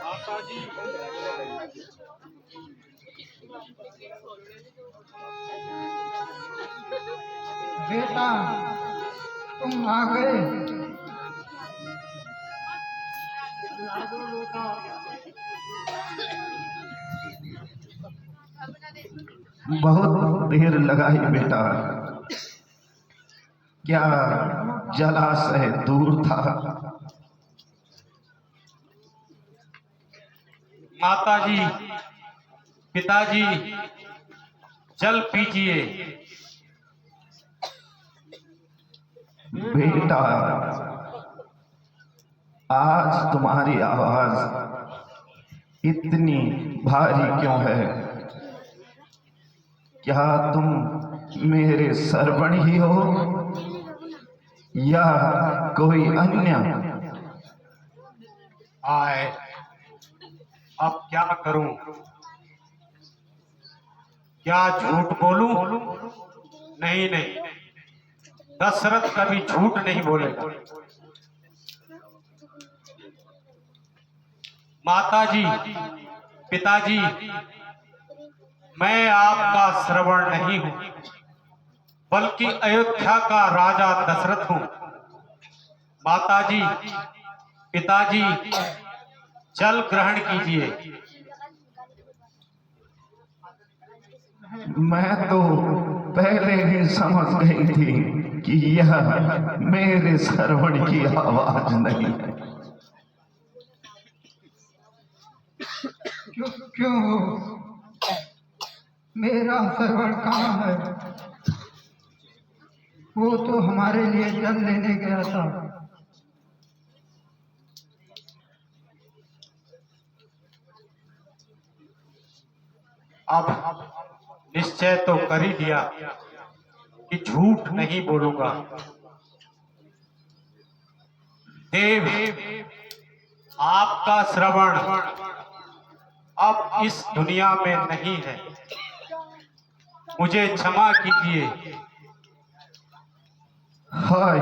माता जी बेटा तुम आ गए। बहुत देर लगाई बेटा, क्या जलाशय दूर था? माता जी, पिताजी, जल पीजिए। बेटा आज तुम्हारी आवाज इतनी भारी क्यों है? क्या तुम मेरे सरवण ही हो या कोई अन्य? आए, अब क्या करूं? क्या झूठ बोलूं? नहीं नहीं, दशरथ कभी झूठ नहीं बोलेगा। माता जी, पिताजी, मैं आपका श्रवण नहीं हूं, बल्कि अयोध्या का राजा दशरथ हूं। माता जी, पिताजी, जल ग्रहण कीजिए। मैं तो पहले ही समझ गई थी कि यह मेरे श्रवण की आवाज नहीं है। क्यों हो? मेरा सरवण कहाँ है? वो तो हमारे लिए जल लेने गया था। अब निश्चय तो कर ही दिया कि झूठ नहीं बोलूंगा। देव, आपका श्रवण अब इस दुनिया में नहीं है, मुझे क्षमा कीजिए। हाय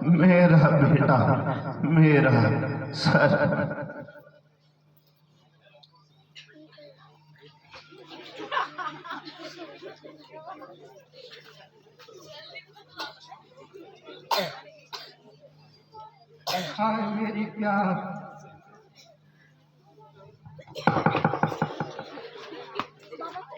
मेरा बेटा, मेरा सर। हाय मेरी प्यार।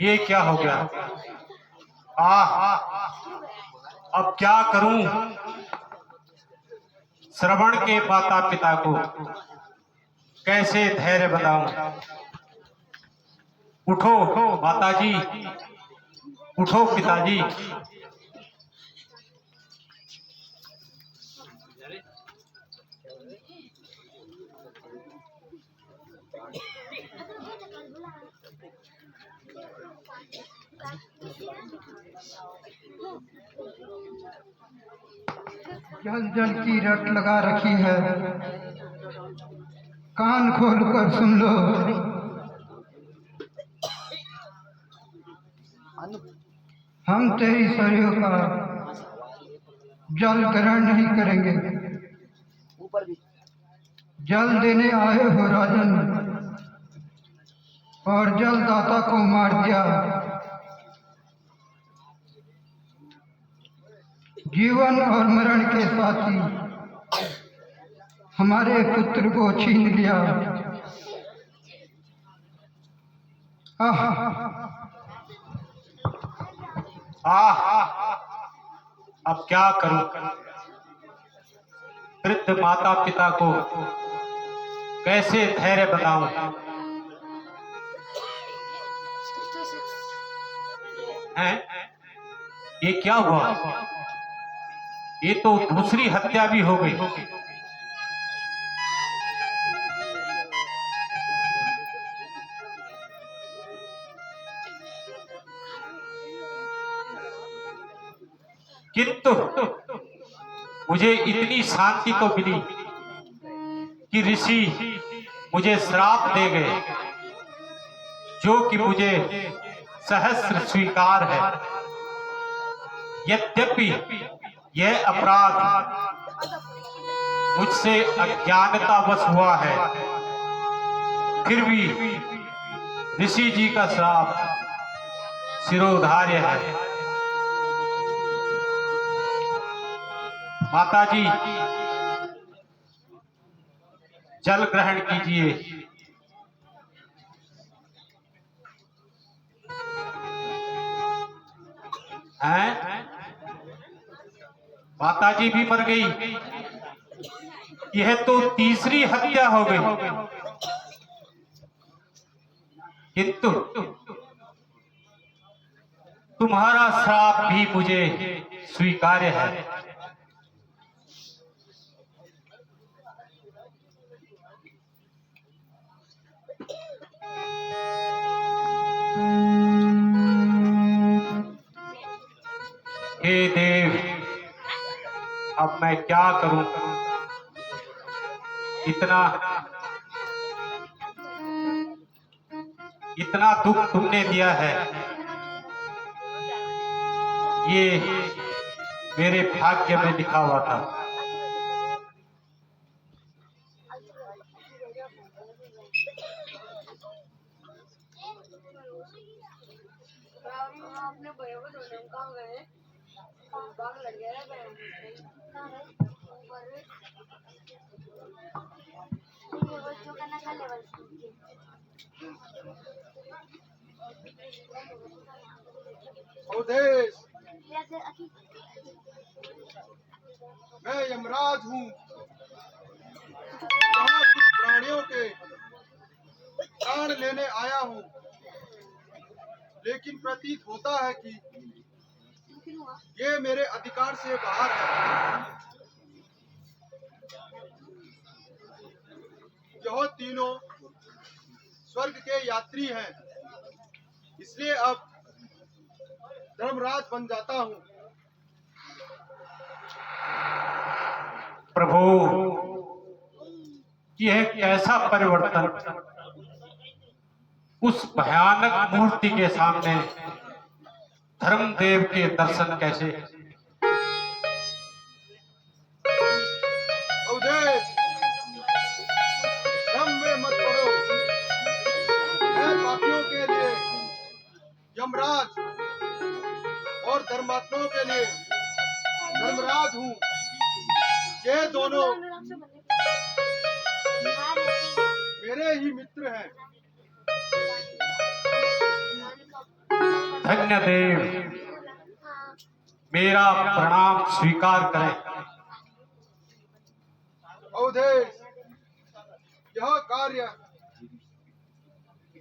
ये क्या हो गया? अब क्या करूं? श्रवण के माता पिता को कैसे धैर्य बताऊं? उठो माता जी, उठो पिताजी। जल जल की रट लगा रखी है, कान खोल कर सुन लो। हम तेरी सरयू का जल ग्रहण नहीं करेंगे। जल देने आए हो राजन, और जलदाता को मार दिया। जीवन और मरण के साथी हमारे पुत्र को छीन लिया। अब क्या करूं? वृद्ध माता पिता को कैसे धैर्य बताऊं? हैं? ये क्या हुआ? ये तो दूसरी हत्या भी हो गई। किंतु मुझे इतनी शांति तो मिली कि ऋषि मुझे श्राप दे गए, जो कि मुझे सहस्र स्वीकार है। यद्यपि यह अपराध मुझसे अज्ञानतावश हुआ है, फिर भी ऋषि जी का श्राप शिरोधार्य है। माता जी, जल ग्रहण कीजिए। हैं? माता जी भी मर गई। यह तो तीसरी हत्या हो गई। किंतु तुम्हारा श्राप भी मुझे स्वीकार्य है। हे देव, अब मैं क्या करूं? इतना दुख तुमने दिया है, ये मेरे भाग्य में लिखा हुआ था। अवधेश, मैं यमराज हूँ। यहाँ कुछ प्राणियों के प्राण लेने आया हूँ, लेकिन प्रतीत होता है कि ये मेरे अधिकार से बाहर है। यह तीनों स्वर्ग के यात्री हैं, इसलिए अब धर्मराज बन जाता हूँ। प्रभु, यह कैसा परिवर्तन! उस भयानक मूर्ति के सामने धर्मदेव के दर्शन कैसे? अवधेश, भ्रम में मत पड़ो। मैं पापियों के लिए यमराज और धर्मात्माओं के लिए धर्मराज हूँ। ये दोनों मेरे ही मित्र हैं। धन्य देव, मेरा प्रणाम स्वीकार करें। अवधेश, यह कार्य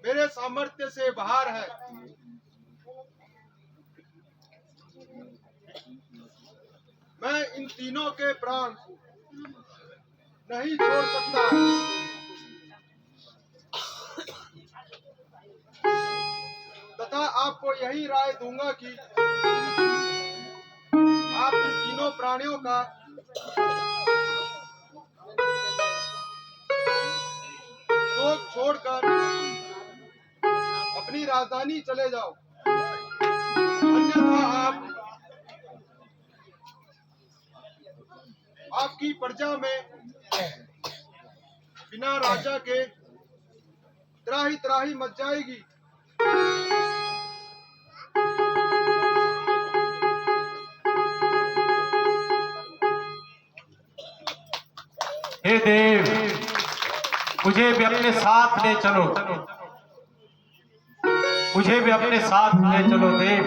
मेरे सामर्थ्य से बाहर है। मैं इन तीनों के प्राण नहीं छोड़ सकता। तथा आपको यही राय दूंगा कि आप इन तीनों प्राणियों का शोक छोड़कर अपनी राजधानी चले जाओ, अन्यथा आपकी प्रजा में बिना राजा के त्राही त्राही मच जाएगी। हे देव, मुझे भी अपने साथ ले चलो। मुझे भी अपने साथ ले चलो देव।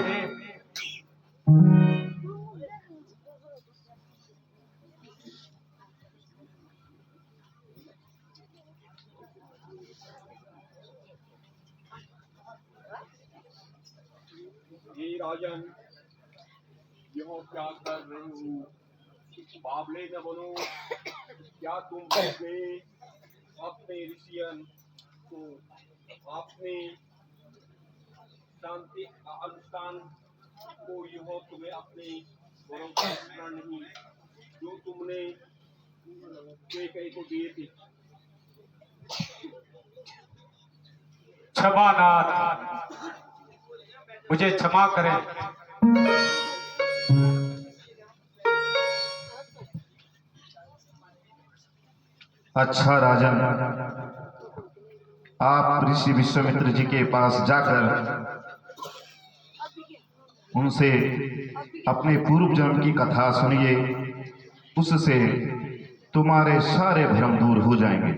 ये राजन, यह क्या कर रहे हो? बावले न बनो। क्या तुम अपने ऋषियन को अपने शांति अनुष्ठान को यह तुम्हें अपने वरों का स्मरण नहीं जो तुमने कई को दिए थे। क्षमानाथ, मुझे क्षमा करें। अच्छा राजन, आप ऋषि विश्वामित्र जी के पास जाकर उनसे अपने पूर्व जन्म की कथा सुनिए, उससे तुम्हारे सारे भ्रम दूर हो जाएंगे।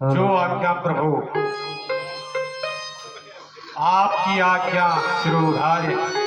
जो आज्ञा प्रभु, आपकी आज्ञा सिरोधार्य।